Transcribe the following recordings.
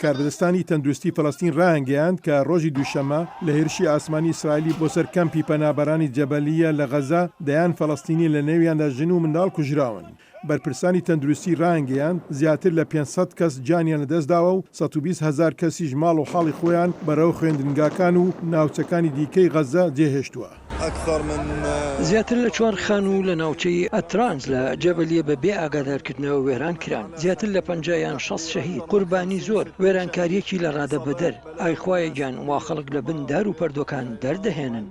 کاربدەستانی تەندروستی فەڵەستین ڕاهەنگەیاند کە ڕۆژی دووشەمە لە هێرشی ئاسمانی ئیسرائیلی بۆ سەر کەمپی پەنابەرانی جەبەلیە لە غەزە دەیان فەڵەستینی لە نێویاندا ژن و منداڵ کوژراون. بەرپرسانی تەندروستی ڕاهەنگەیاند زیاتر لە 500 کەس جانیان لەدەستداوە و 120,000 کەسیش ماڵ و حاڵی خۆیان بەرەو خوێندنگاکان و ناوچەکانی دیکەی غەزە جێهێشتووە. زیاتر لە 4 خان و لە ناوچەی ئەترانز لە جەبەلیە بە بێ ئاگادارکردنەوە وێران کران. زیاتر لە 50 60 شەهید، قوربانی زۆر، وێرانکاریەکی لە ڕادە بەدەر. ئایخوایە گیان وا خەڵک لە بن دار و پەردۆکان دەردەهێنن.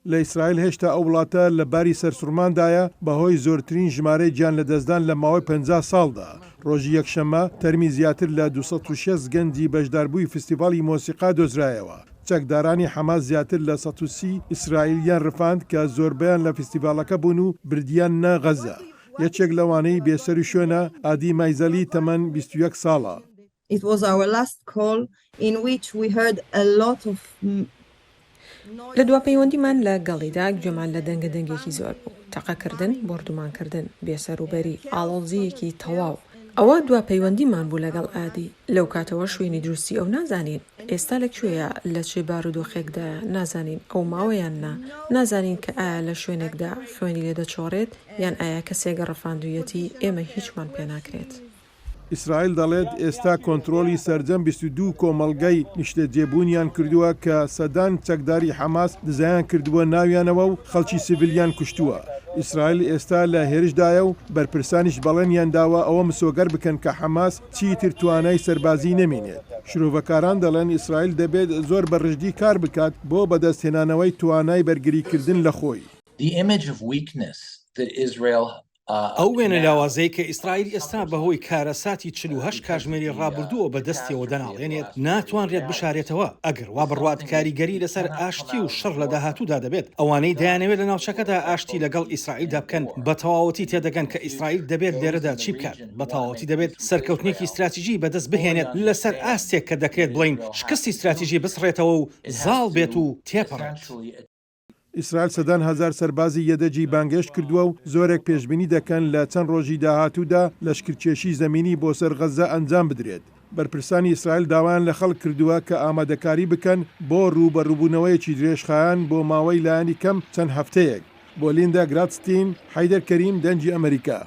لە ئیسرائیل هێشتا ئەو وڵاتە لە باری سەرسوڕماندایە بەهۆی زۆرترین ژمارەی گیان لەدەستدان لە ماوەی 50 ساڵدا. ڕۆژی یەکشەمە تەرمی زیاتر لە 206 گەنجی بەشداربووی فستیڤاڵی مۆسیقا دۆزرایەوە. چەکدارانی حەماس زیاتر لە 130 ئیسرائیلیان ڕفاند کە زۆربیان لە فستیڤالەکە بوون و بردیان نە غەزە. یەکێک لەوانەی بێسەری شوێنە ئادی مایزەلی تەمەن 21 ساڵە. It was our last call in which we heard a lot of لە دواپەیوەندیمان لە گەڵیدا گوێمان لە دەنگەدەنگێکی زۆر بوو. تەقەکردن، بردومانکردن، بێسەروبەری، ئاڵۆزیەکی تەواو. ئەوە دواپەیوەندیمان بوو لەگەڵ ئادی. لەو کاتەوە شوێنی دروستی ئەو نازانین. ئێستا لەکوێیە لە چێ بارودۆخێکدا نازانین ئەو ماوەیان نازانین کە ئایا لە شوێنێکدا خوێنی لێ دەچۆڕێت یان ئایا کەسێگە ڕەفاندوویەتی ئێمە هیچمان پێ ناکرێت. ئیسرائیل دەڵێت ئێستا کۆنتترۆلی سەرجەم 22 کۆمەڵگەی نیشتەجێبوونیان کردووە کە سەدان چەکداری حەماس دزایان کردووە ناویانەوە و خەڵکی سیڤیلیان کوشتووە. ئیسرائیل ئێستا لە هێرشدایە و بەرپرسانیش بەڵێنیان داوە ئەوە مسۆگەر بکەن کە حەماس چیتر توانای سەربازی نەمێنێت. شرۆڤەکاران دەڵێن ئیسرائیل دەبێت زۆر بەڕژدی کار بکات بۆ بەدەستهێنانەوەی توانای بەرگریکردن لە خۆی. ئەو وێنە لاوازەی کە ئیسرائیل ئێستا بەهۆی کارەساتی 48 کاژمێری ڕابردووە بەدەستیەوە دەناڵێنێت ناتوانرێت بشارێتەوە ئەگەر وا بڕوات کاریگەری لەسەر ئاشتی و شەڕ لە داهاتوودا دەبێت. ئەوانەی دەیانەوێت لە ناوچەکەدا ئاشتی لەگەڵ ئیسرائیلدا بکەن بە تەواوەتی تێدەگەن کە ئیسرائیل دەبێت لێرەدا چی بکات. بە تەواوەتی دەبێت سەرکەوتنێکی استراتیژی بەدەست بهێنێت لەسەر ئاستێک کە دەکرێت بڵین شکستی استراتیژی بسڕێتەوە و زاڵ بێت و تێپەڕێت. ئیسرائیل سەدان هزار سەربازی یەدەجی بانگێشت کردووە و زۆرێک پێشبینی دەکەن لە چەند ڕۆژی داهاتوودا لەشکرکێشی زەمینی بۆ سەر غەزە ئەنجام بدرێت. بەرپرسانی ئیسرائیل داوایان لە خەڵک کردووە کە ئامادەکاری بکەن بۆ ڕووبەڕووبوونەوەیەکی درێژخایەن بۆ ماوەی لایەنی کەم چەند هەفتەیەک. بۆ لیندا گراتستین، حەیدەر کەریم، دەنگی ئەمریکا.